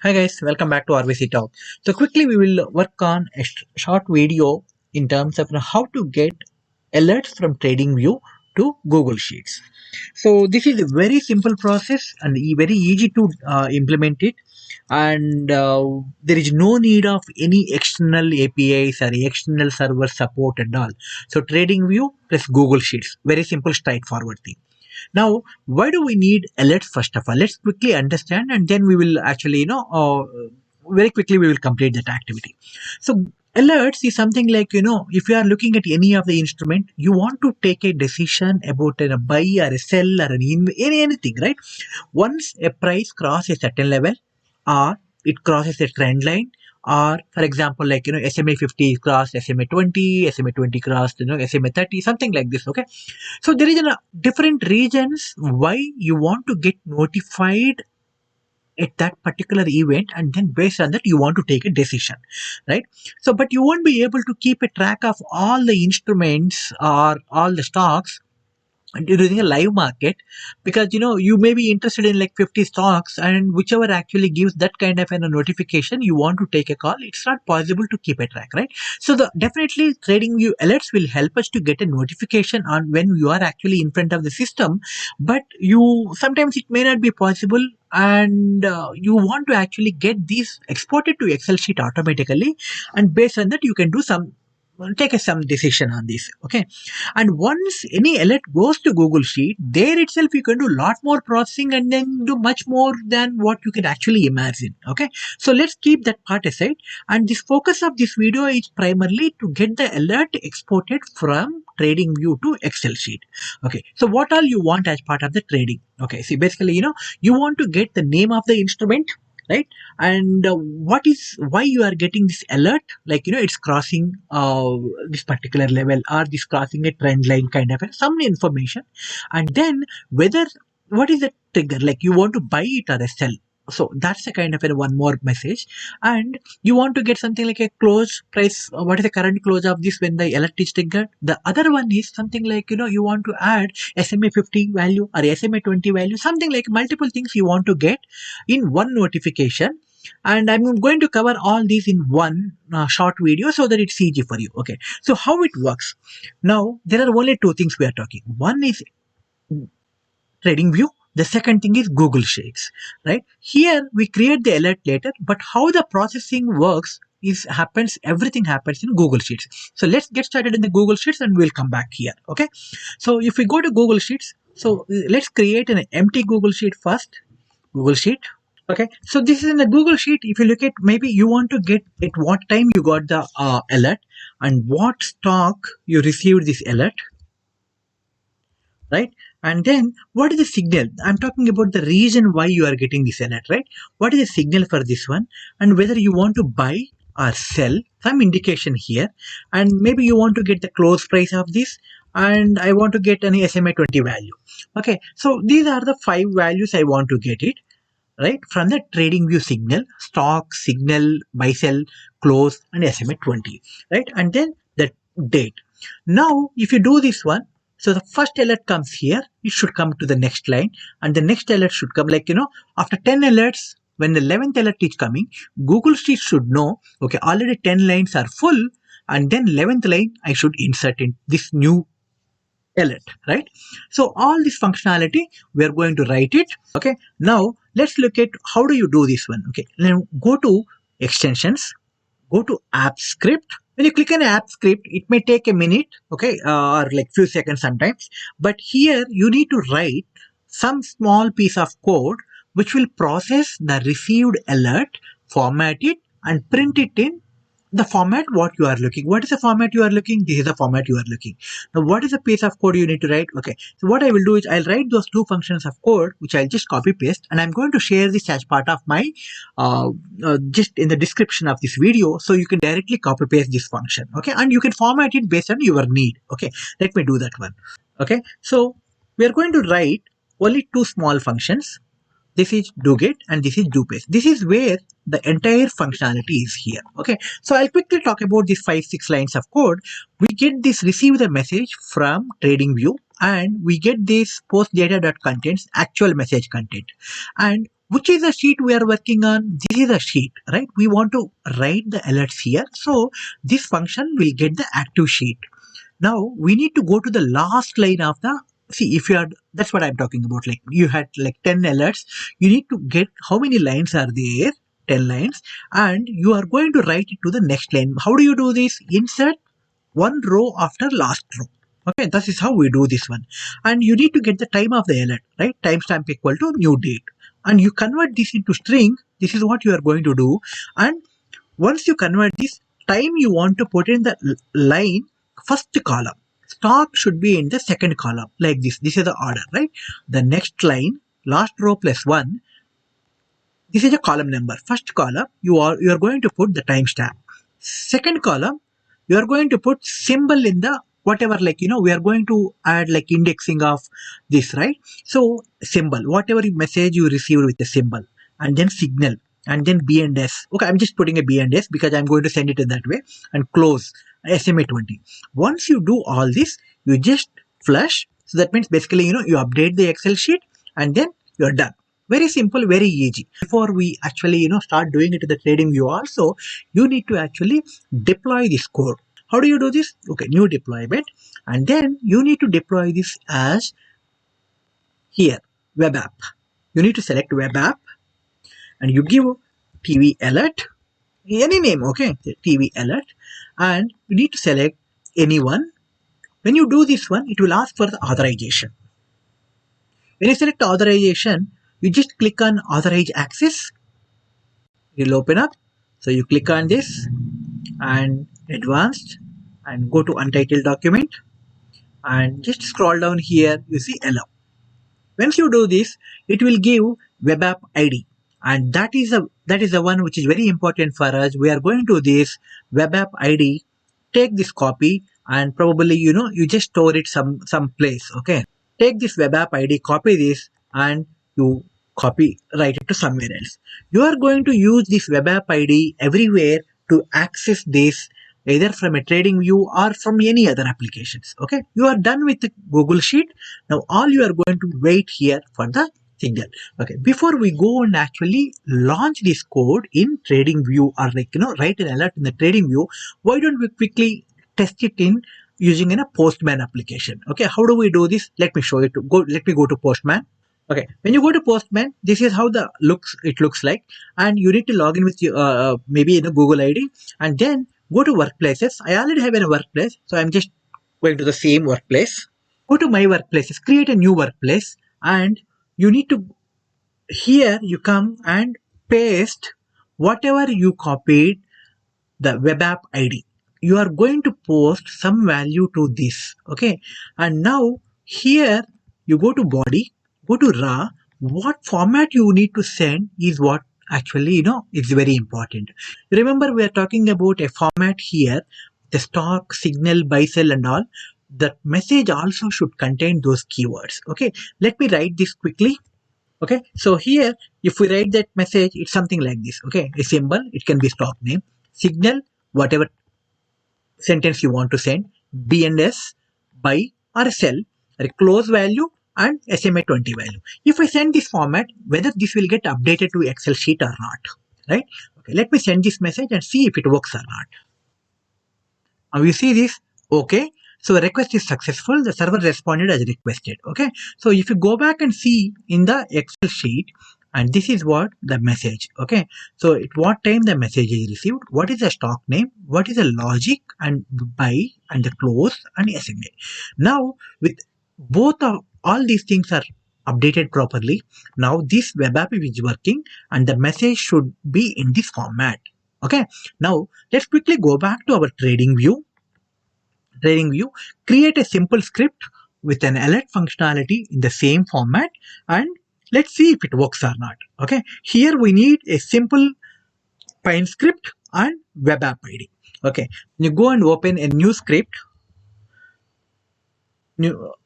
Hi guys, welcome back to RVC Talk. So quickly we will work on a short video in terms of how to get alerts from TradingView to Google Sheets. So this is a very simple process and very easy to implement it, and there is no need of any external APIs or external server support and all. So TradingView plus Google Sheets, very simple, straightforward thing. Now, why do we need alerts first of all? Let's quickly understand, and then we will actually, very quickly we will complete that activity. So, alerts is something like, if you are looking at any of the instrument, you want to take a decision about a buy or a sell or anything, right? Once a price crosses a certain level, or it crosses a trend line, or for example, like SMA 50 crossed SMA 20, SMA 20 crossed SMA 30, something like this. Okay, so there is different reasons why you want to get notified at that particular event, and then based on that you want to take a decision, right? So but you won't be able to keep a track of all the instruments or all the stocks during a live market, because you may be interested in like 50 stocks, and whichever actually gives that kind of a notification you want to take a call, it's not possible to keep a track, right? So the definitely TradingView alerts will help us to get a notification on when you are actually in front of the system, but you sometimes it may not be possible, and you want to actually get these exported to Excel sheet automatically, and based on that you can do some decision on this. Okay, and once any alert goes to Google Sheet, there itself you can do a lot more processing and then do much more than what you can actually imagine. Okay, so let's keep that part aside, and this focus of this video is primarily to get the alert exported from TradingView to Excel sheet. Okay, so what all you want as part of the trading? Okay, see, basically you want to get the name of the instrument, right? And what is why you are getting this alert, like it's crossing this particular level, or this crossing a trend line, kind of some information. And then whether what is the trigger, like you want to buy it or a sell. So that's a kind of a one more message. And you want to get something like a close price, what is the current close of this when the alert is triggered. The other one is something like you want to add SMA 50 value or SMA 20 value, something like multiple things you want to get in one notification. And I'm going to cover all these in one short video so that it's easy for you. Okay, so how it works? Now there are only two things we are talking. One is TradingView, the second thing is Google Sheets, right? Here we create the alert later, but how the processing works is everything happens in Google Sheets. So let's get started in the Google Sheets and we'll come back here. Okay, so if we go to Google Sheets, so let's create an empty Google Sheet first. Google Sheet. Okay, so this is in the Google Sheet. If you look at, maybe you want to get at what time you got the alert and what stock you received this alert, right? And then what is the signal? I'm talking about the reason why you are getting this alert, right? What is the signal for this one, and whether you want to buy or sell, some indication here. And maybe you want to get the close price of this, and I want to get an SMA 20 value. Okay, so these are the 5 values I want to get it, right, from the TradingView signal: stock, signal, buy, sell, close, and SMA 20, right? And then the date. Now if you do this one, so the first alert comes here, it should come to the next line, and the next alert should come, like after 10 alerts, when the 11th alert is coming, Google Sheets should know, okay, already 10 lines are full, and then 11th line I should insert in this new alert, right? So all this functionality we are going to write it. Okay, now let's look at how do you do this one. Okay, now go to extensions, go to app script. When you click on app script, it may take a minute, okay, or like few seconds sometimes, but here you need to write some small piece of code which will process the received alert, format it, and print it in the format what you are looking. What is the format you are looking? This is the format you are looking. Now what is the piece of code you need to write? Okay, so what I will do is I'll write those 2 functions of code which I'll just copy paste, and I'm going to share this as part of my just in the description of this video, so you can directly copy paste this function. Okay, and you can format it based on your need. Okay, let me do that one. Okay, so we are going to write only 2 small functions. This is do get and this is do paste. This is where the entire functionality is here. Okay, so I'll quickly talk about these 5-6 lines of code. We get this receive the message from TradingView, and we get this post data.contents actual message content. And which is the sheet we are working on? This is a sheet, right? We want to write the alerts here. So this function will get the active sheet. Now we need to go to the last line of the, see if you had, that's what I'm talking about. Like you had like 10 alerts, you need to get how many lines are there, 10 lines, and you are going to write it to the next line. How do you do this? Insert one row after last row. Okay, that is how we do this one. And you need to get the time of the alert, right? Timestamp equal to new date. And you convert this into string. This is what you are going to do. And once you convert this, time you want to put in the line first column. Stock should be in the second column like this. This is the order, right? The next line, last row plus 1. This is a column number. First column, you are going to put the timestamp. Second column, you are going to put symbol in the whatever, like, we are going to add like indexing of this, right? So symbol, whatever message you received with the symbol, and then signal, and then B and S. Okay, I'm just putting a B and S because I'm going to send it in that way, and close SMA 20. Once you do all this, you just flush. So that means basically, you update the Excel sheet and then you're done. Very simple, very easy. Before we actually, start doing it in the TradingView also, you need to actually deploy this code. How do you do this? Okay, new deployment. And then you need to deploy this as here, web app. You need to select web app and you give TV alert, any name, okay, TV alert. And you need to select anyone. When you do this one, it will ask for the authorization. When you select authorization, you just click on authorize access. It will open up. So you click on this and advanced and go to untitled document and just scroll down here. You see allow. Once you do this, it will give web app ID, and that is the one which is very important for us. We are going to this web app ID. Take this copy and probably you just store it some place. Okay, take this web app ID, copy this, and you write it to somewhere else. You are going to use this web app ID everywhere to access this, either from a TradingView or from any other applications. Okay, you are done with the Google Sheet. Now all you are going to wait here for the signal. Okay, before we go and actually launch this code in TradingView or write an alert in the TradingView, why don't we quickly test it in using in a Postman application? Okay, how do we do this? Let me show you. Let me go to Postman. Okay, when you go to Postman, this is how it looks like, and you need to log in with your maybe Google ID, and then go to workplaces. I already have a workplace, so I'm just going to the same workplace. Go to my workplaces, create a new workplace, and you need to, here you come and paste whatever you copied, the web app ID. You are going to post some value to this. Okay, and now here you go to body, go to raw. What format you need to send is what actually is very important. Remember, we are talking about a format here, the stock, signal, buy, sell, and all. The message also should contain those keywords. Okay, let me write this quickly. Okay, so here if we write that message, it's something like this. Okay, a symbol, it can be stock name, signal, whatever sentence you want to send, B and S, buy or sell, a close value, and SMA 20 value. If I send this format, whether this will get updated to Excel sheet or not, right? Okay, let me send this message and see if it works or not. Now you see this, okay. So request is successful. The server responded as requested. Okay. So if you go back and see in the Excel sheet, and this is what the message. Okay. So at what time the message is received, what is the stock name, what is the logic, and buy and the close and SMA. Now with both of all these things are updated properly, now this web app is working and the message should be in this format. Okay. Now let's quickly go back to our TradingView. Create a simple script with an alert functionality in the same format, and let's see if it works or not. Okay, here we need a simple Pine script and web app ID. Okay, you go and open a new script.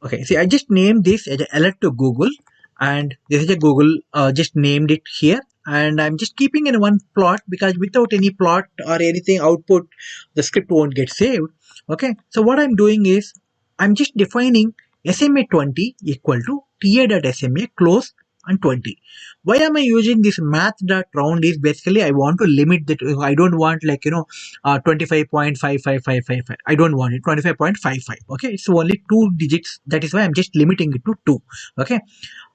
Okay, see, I just named this as an alert to Google, and this is a Google, just named it here, and I'm just keeping in one plot because without any plot or anything output, the script won't get saved. Okay, so what I'm doing is I'm just defining SMA 20 equal to TA.SMA close and 20. Why am I using this math.round is basically I want to limit that. I don't want 25.55555. I don't want it 25.55. Okay, it's only two digits. That is why I'm just limiting it to 2. Okay,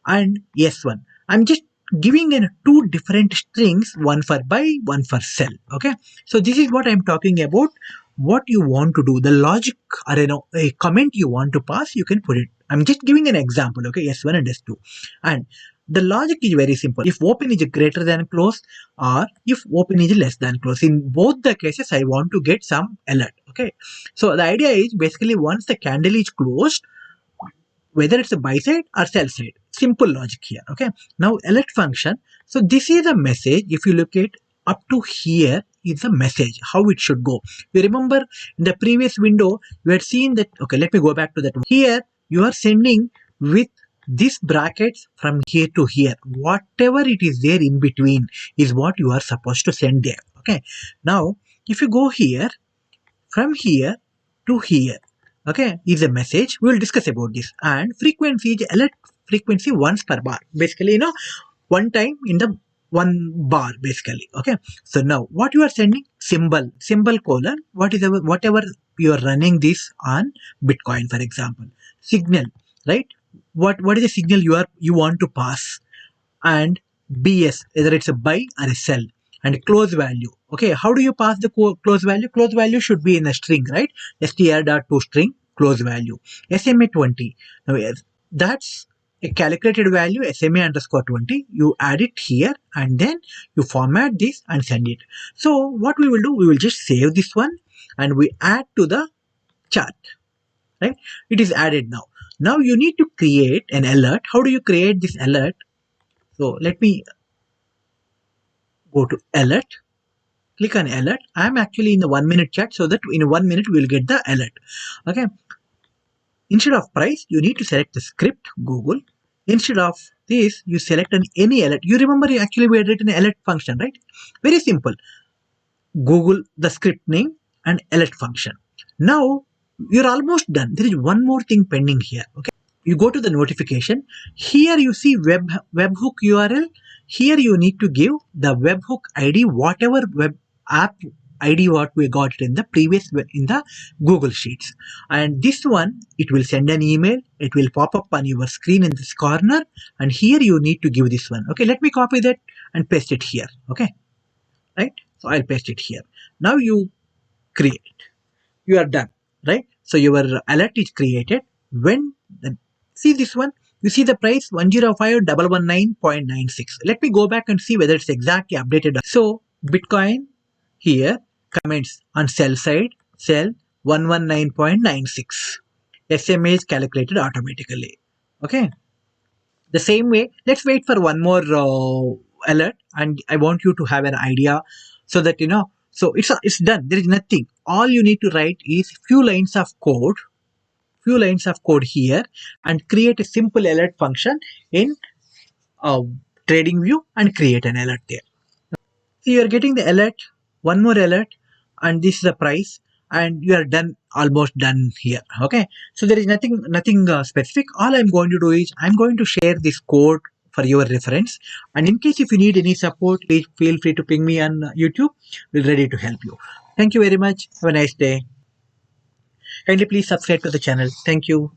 and S1. I'm just giving in two different strings, one for buy, one for sell. Okay, so this is what I'm talking about. What you want to do, the logic or a comment you want to pass, you can put it. I'm just giving an example. Okay, S1 and S2, and the logic is very simple. If open is greater than close, or if open is less than close, in both the cases, I want to get some alert. Okay, so the idea is basically once the candle is closed, whether it's a buy side or sell side. Simple logic here. Okay. Now alert function. So this is a message. If you look at up to here is a message, how it should go. You remember in the previous window, you had seen that. Okay, let me go back to that. Here you are sending with this brackets from here to here. Whatever it is there in between is what you are supposed to send there. Okay. Now, if you go here, from here to here, okay, is a message. We will discuss about this. And frequency is alert frequency once per bar. Basically, one time in the one bar, basically. Okay. So now what you are sending, symbol colon, whatever you are running this on Bitcoin, for example. Signal, right? What is the signal you want to pass? And BS, either it's a buy or a sell, and close value. Okay, how do you pass the close value? Close value should be in a string, right? str.toString close value. SMA 20. Now, yes, that's a calculated value, SMA underscore 20. You add it here and then you format this and send it. So what we will do, we will just save this one and we add to the chart, right? It is added now. Now you need to create an alert. How do you create this alert? So let me go to alert, click on alert. I am actually in the 1 minute chat, so that in 1 minute we will get the alert. Okay. Instead of price, you need to select the script, Google. Instead of this, you select any alert. You remember actually we had written an alert function, right? Very simple. Google the script name and alert function. Now you're almost done. There is one more thing pending here. Okay. You go to the notification. Here you see webhook URL. Here you need to give the webhook ID, whatever web app ID what we got in the previous in the Google Sheets. And this one, it will send an email. It will pop up on your screen in this corner. And here you need to give this one. Okay, let me copy that and paste it here. Okay, right? So I'll paste it here. Now you create it. You are done, right? So your alert is created. When see this one, you see the price 105,119.96. Let me go back and see whether it's exactly updated. So Bitcoin here comments on sell side, sell 119.96. SMA is calculated automatically. Okay. The same way, let's wait for one more alert, and I want you to have an idea so that so it's done. There is nothing. All you need to write is few lines of code here and create a simple alert function in TradingView and create an alert there. So you are getting the alert, one more alert, and this is the price, and you are done, almost done here. Okay, so there is nothing specific. All I'm going to do is I'm going to share this code for your reference, and in case if you need any support, please feel free to ping me on YouTube. We're ready to help you. Thank you very much. Have a nice day. Kindly please subscribe to the channel. Thank you.